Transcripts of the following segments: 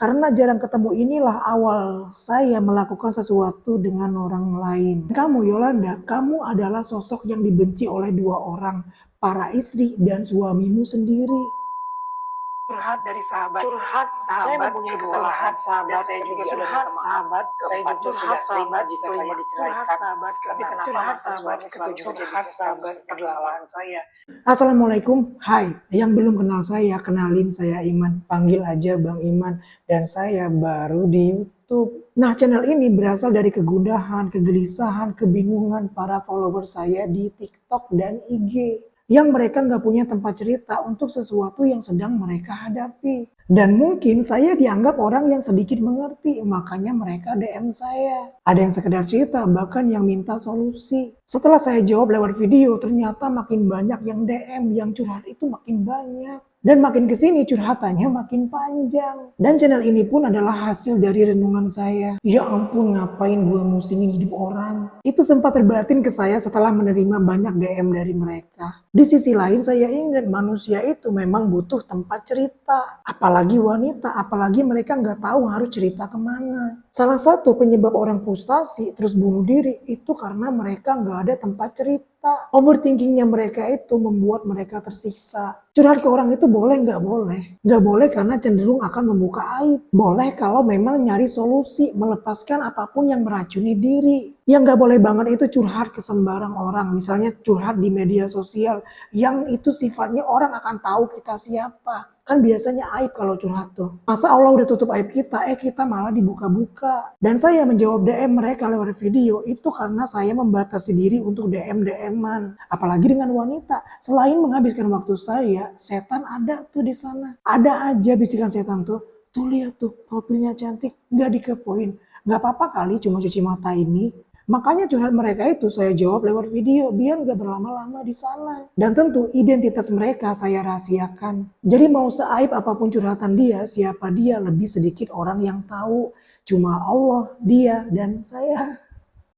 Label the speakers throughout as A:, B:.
A: Karena jarang ketemu inilah awal saya melakukan sesuatu dengan orang lain. Kamu Yolanda, kamu adalah sosok yang dibenci oleh dua orang, para istri dan suamimu sendiri.
B: Curhat dari sahabat.
A: Saya mempunyai kesalahan,
B: dan saya juga sudah minta maaf. Saya juga sudah terima jika saya diceraikan. Tapi kenapa mantan suami selalu menjadi kesalahan saya?
A: Assalamualaikum, hai. Yang belum kenal saya, kenalin saya Iman. Panggil aja Bang Iman. Dan saya baru di YouTube. Nah, channel ini berasal dari kegundahan, kegelisahan, kebingungan para follower saya di TikTok dan IG. Yang mereka nggak punya tempat cerita untuk sesuatu yang sedang mereka hadapi. Dan mungkin saya dianggap orang yang sedikit mengerti, makanya mereka DM saya. Ada yang sekedar cerita, bahkan yang minta solusi. Setelah saya jawab lewat video, ternyata makin banyak yang DM, yang curhat itu makin banyak. Dan makin kesini curhatannya makin panjang. Dan channel ini pun adalah hasil dari renungan saya. Ya ampun, ngapain gue musingin hidup orang. Itu sempat terbatin ke saya setelah menerima banyak DM dari mereka. Di sisi lain saya ingat manusia itu memang butuh tempat cerita. Apalagi wanita, apalagi mereka nggak tahu harus cerita kemana. Salah satu penyebab orang frustasi terus bunuh diri itu karena mereka nggak ada tempat cerita. Overthinkingnya mereka itu membuat mereka tersiksa. Curhat ke orang itu boleh nggak boleh? Nggak boleh karena cenderung akan membuka aib. Boleh kalau memang nyari solusi, melepaskan apapun yang meracuni diri. Yang nggak boleh banget itu curhat ke sembarang orang. Misalnya curhat di media sosial yang itu sifatnya orang akan tahu kita siapa. Kan biasanya aib kalau curhat tuh. Masa Allah udah tutup aib kita, kita malah dibuka-buka. Dan saya menjawab DM mereka lewat video itu karena saya membatasi diri untuk DM-an. Apalagi dengan wanita. Selain menghabiskan waktu saya, setan ada tuh di sana. Ada aja bisikan setan tuh. Tuh lihat tuh, profilnya cantik, nggak dikepoin. Nggak apa-apa kali cuma cuci mata ini. Makanya curhat mereka itu saya jawab lewat video biar nggak berlama-lama di sana. Dan tentu identitas mereka saya rahasiakan. Jadi mau seaib apapun curhatan dia, siapa dia lebih sedikit orang yang tahu. Cuma Allah, dia, dan saya.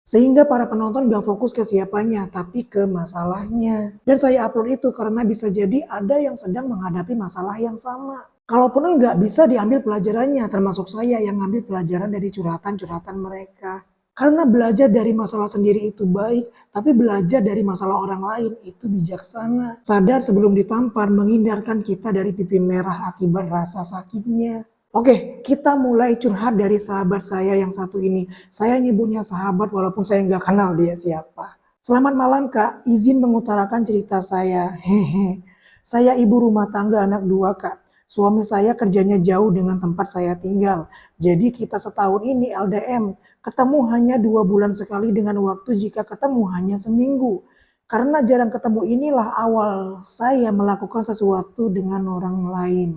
A: Sehingga para penonton gak fokus ke siapanya, tapi ke masalahnya. Dan saya upload itu karena bisa jadi ada yang sedang menghadapi masalah yang sama. Kalaupun enggak, bisa diambil pelajarannya, termasuk saya yang ngambil pelajaran dari curhatan-curhatan mereka. Karena belajar dari masalah sendiri itu baik, tapi belajar dari masalah orang lain itu bijaksana. Sadar sebelum ditampar, menghindarkan kita dari pipi merah akibat rasa sakitnya. Oke, kita mulai curhat dari sahabat saya yang satu ini. Saya nyebutnya sahabat walaupun saya nggak kenal dia siapa. Selamat malam Kak, izin mengutarakan cerita saya. Hehe. Saya ibu rumah tangga anak dua Kak. Suami saya kerjanya jauh dengan tempat saya tinggal. Jadi kita setahun ini LDM. Ketemu hanya 2 bulan sekali dengan waktu jika ketemu hanya seminggu. Karena jarang ketemu inilah awal saya melakukan sesuatu dengan orang lain.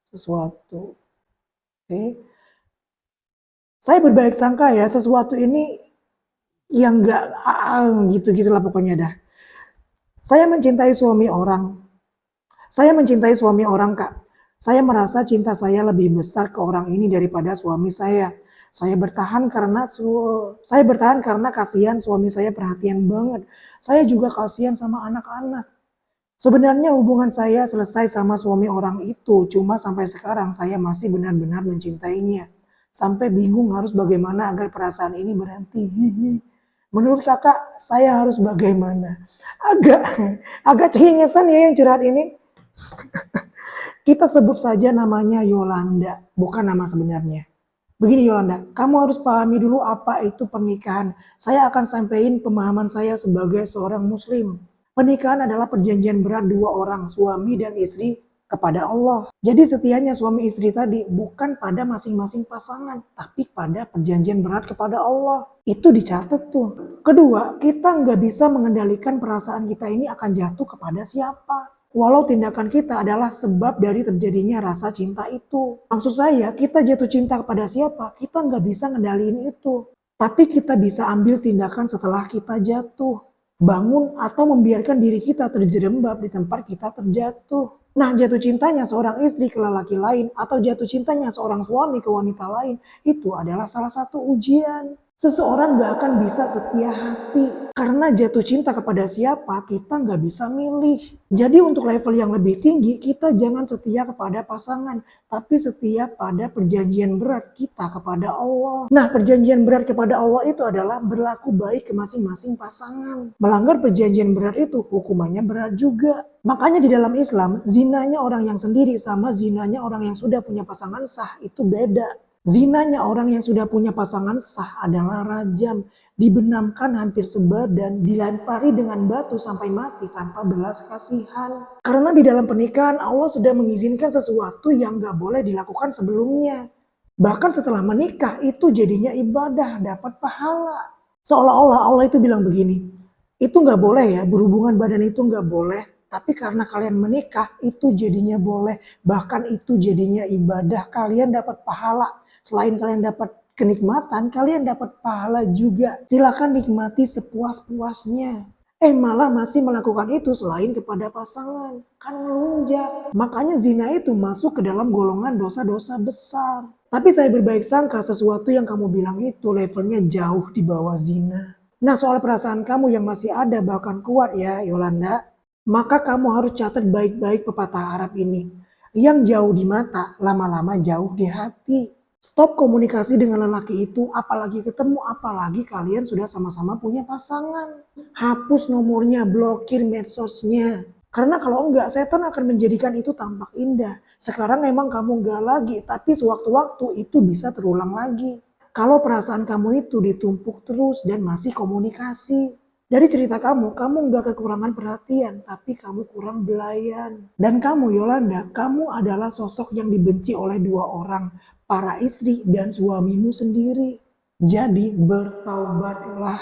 A: Sesuatu. Oke. Saya berbaik sangka ya, sesuatu ini yang enggak gitu-gitulah pokoknya dah. Saya mencintai suami orang. Saya mencintai suami orang, Kak. Saya merasa cinta saya lebih besar ke orang ini daripada suami saya. Saya bertahan karena kasihan suami saya perhatian banget. Saya juga kasihan sama anak-anak. Sebenarnya hubungan saya selesai sama suami orang itu, cuma sampai sekarang saya masih benar-benar mencintainya. Sampai bingung harus bagaimana agar perasaan ini berhenti. Menurut kakak, saya harus bagaimana? Agak cengengesan ya yang curhat ini. Kita sebut saja namanya Yolanda, bukan nama sebenarnya. Begini Yolanda, kamu harus pahami dulu apa itu pernikahan. Saya akan sampaikan pemahaman saya sebagai seorang muslim. Pernikahan adalah perjanjian berat dua orang, suami dan istri kepada Allah. Jadi setianya suami istri tadi bukan pada masing-masing pasangan, tapi pada perjanjian berat kepada Allah. Itu dicatat tuh. Kedua, kita nggak bisa mengendalikan perasaan kita ini akan jatuh kepada siapa. Walau tindakan kita adalah sebab dari terjadinya rasa cinta itu. Maksud saya, kita jatuh cinta kepada siapa, kita nggak bisa ngendaliin itu. Tapi kita bisa ambil tindakan setelah kita jatuh. Bangun atau membiarkan diri kita terjerembab di tempat kita terjatuh. Nah, jatuh cintanya seorang istri ke lelaki lain atau jatuh cintanya seorang suami ke wanita lain, itu adalah salah satu ujian. Seseorang gak akan bisa setia hati Karena jatuh cinta kepada siapa, kita nggak bisa milih. Jadi untuk level yang lebih tinggi, kita jangan setia kepada pasangan, tapi setia pada perjanjian berat kita kepada Allah. Nah, perjanjian berat kepada Allah itu adalah berlaku baik ke masing-masing pasangan. Melanggar perjanjian berat itu hukumannya berat juga. Makanya di dalam Islam, zinanya orang yang sendiri sama zinanya orang yang sudah punya pasangan sah itu beda. Zinanya orang yang sudah punya pasangan sah adalah rajam, dibenamkan hampir sebadan, dilempari dengan batu sampai mati tanpa belas kasihan. Karena di dalam pernikahan Allah sudah mengizinkan sesuatu yang gak boleh dilakukan sebelumnya. Bahkan setelah menikah itu jadinya ibadah, dapat pahala. Seolah-olah Allah itu bilang begini, itu gak boleh ya, berhubungan badan itu gak boleh. Tapi karena kalian menikah itu jadinya boleh, bahkan itu jadinya ibadah, kalian dapat pahala. Selain kalian dapat kenikmatan, kalian dapat pahala juga. Silakan nikmati sepuas-puasnya. Malah masih melakukan itu selain kepada pasangan. Kan melunjak. Makanya zina itu masuk ke dalam golongan dosa-dosa besar. Tapi saya berbaik sangka sesuatu yang kamu bilang itu levelnya jauh di bawah zina. Nah, soal perasaan kamu yang masih ada bahkan kuat ya Yolanda. Maka kamu harus catat baik-baik pepatah Arab ini. Yang jauh di mata, lama-lama jauh di hati. Stop komunikasi dengan lelaki itu, apalagi ketemu, apalagi kalian sudah sama-sama punya pasangan. Hapus nomornya, blokir medsosnya. Karena kalau enggak, setan akan menjadikan itu tampak indah. Sekarang memang kamu enggak lagi, tapi sewaktu-waktu itu bisa terulang lagi. Kalau perasaan kamu itu ditumpuk terus dan masih komunikasi. Dari cerita kamu enggak kekurangan perhatian, tapi kamu kurang belayan. Dan kamu Yolanda, kamu adalah sosok yang dibenci oleh dua orang, para istri dan suamimu sendiri. Jadi bertaubatlah.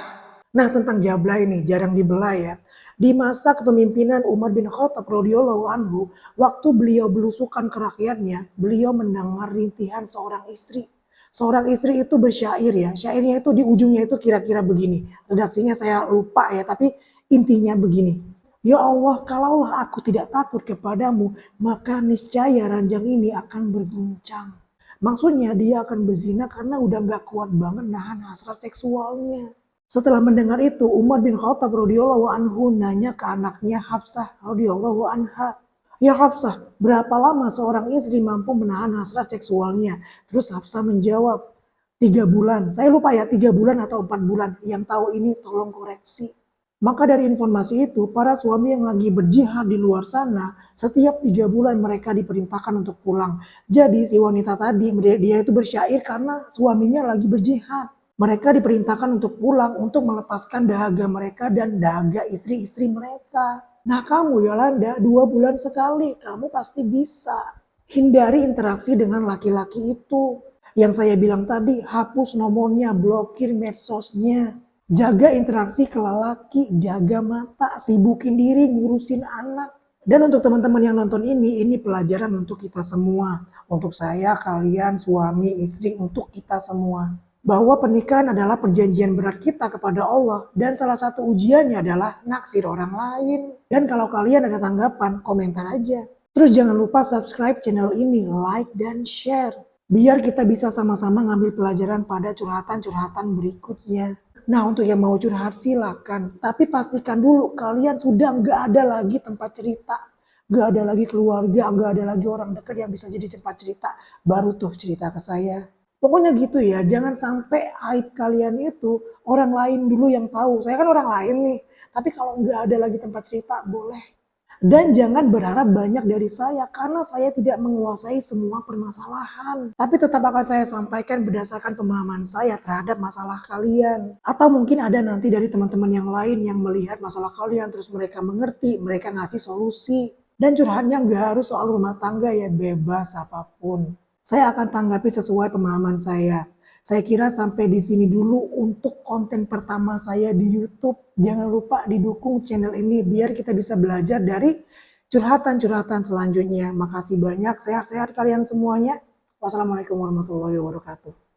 A: Nah, tentang Jablay nih, jarang dibelah ya. Di masa kepemimpinan Umar bin Khattab radhiyallahu anhu, waktu beliau belusukan ke rakyatnya, beliau mendengar rintihan seorang istri. Seorang istri itu bersyair ya, syairnya itu di ujungnya itu kira-kira begini. Redaksinya saya lupa ya, tapi intinya begini. Ya Allah, kalaulah aku tidak takut kepadamu, maka niscaya ranjang ini akan berguncang. Maksudnya dia akan berzina karena udah gak kuat banget nahan hasrat seksualnya. Setelah mendengar itu, Umar bin Khattab radhiyallahu anhu nanya ke anaknya Hafsah radhiyallahu anha. Ya Hafsah, berapa lama seorang istri mampu menahan hasrat seksualnya? Terus Hafsah menjawab, 3 bulan. Saya lupa ya 3 bulan atau 4 bulan. Yang tahu ini tolong koreksi. Maka dari informasi itu, para suami yang lagi berjihad di luar sana, setiap 3 bulan mereka diperintahkan untuk pulang. Jadi si wanita tadi, dia itu bersyair karena suaminya lagi berjihad. Mereka diperintahkan untuk pulang, untuk melepaskan dahaga mereka dan dahaga istri-istri mereka. Nah kamu Yolanda, 2 bulan sekali, kamu pasti bisa. Hindari interaksi dengan laki-laki itu. Yang saya bilang tadi, hapus nomornya, blokir medsosnya. Jaga interaksi ke lelaki, jaga mata, sibukin diri, ngurusin anak. Dan untuk teman-teman yang nonton ini pelajaran untuk kita semua. Untuk saya, kalian, suami, istri, untuk kita semua. Bahwa pernikahan adalah perjanjian berat kita kepada Allah. Dan salah satu ujiannya adalah naksir orang lain. Dan kalau kalian ada tanggapan, komentar aja. Terus jangan lupa subscribe channel ini, like dan share. Biar kita bisa sama-sama ngambil pelajaran pada curhatan-curhatan berikutnya. Nah untuk yang mau curhat silakan, tapi pastikan dulu kalian sudah nggak ada lagi tempat cerita. Nggak ada lagi keluarga, nggak ada lagi orang dekat yang bisa jadi tempat cerita. Baru tuh cerita ke saya. Pokoknya gitu ya, jangan sampai aib kalian itu orang lain dulu yang tahu. Saya kan orang lain nih, tapi kalau nggak ada lagi tempat cerita boleh. Dan jangan berharap banyak dari saya karena saya tidak menguasai semua permasalahan. Tapi tetap akan saya sampaikan berdasarkan pemahaman saya terhadap masalah kalian. Atau mungkin ada nanti dari teman-teman yang lain yang melihat masalah kalian terus mereka mengerti, mereka ngasih solusi. Dan curhatnya nggak harus soal rumah tangga ya, bebas apapun. Saya akan tanggapi sesuai pemahaman saya. Saya kira sampai di sini dulu untuk konten pertama saya di YouTube. Jangan lupa didukung channel ini biar kita bisa belajar dari curhatan-curhatan selanjutnya. Makasih banyak, sehat-sehat kalian semuanya. Wassalamualaikum warahmatullahi wabarakatuh.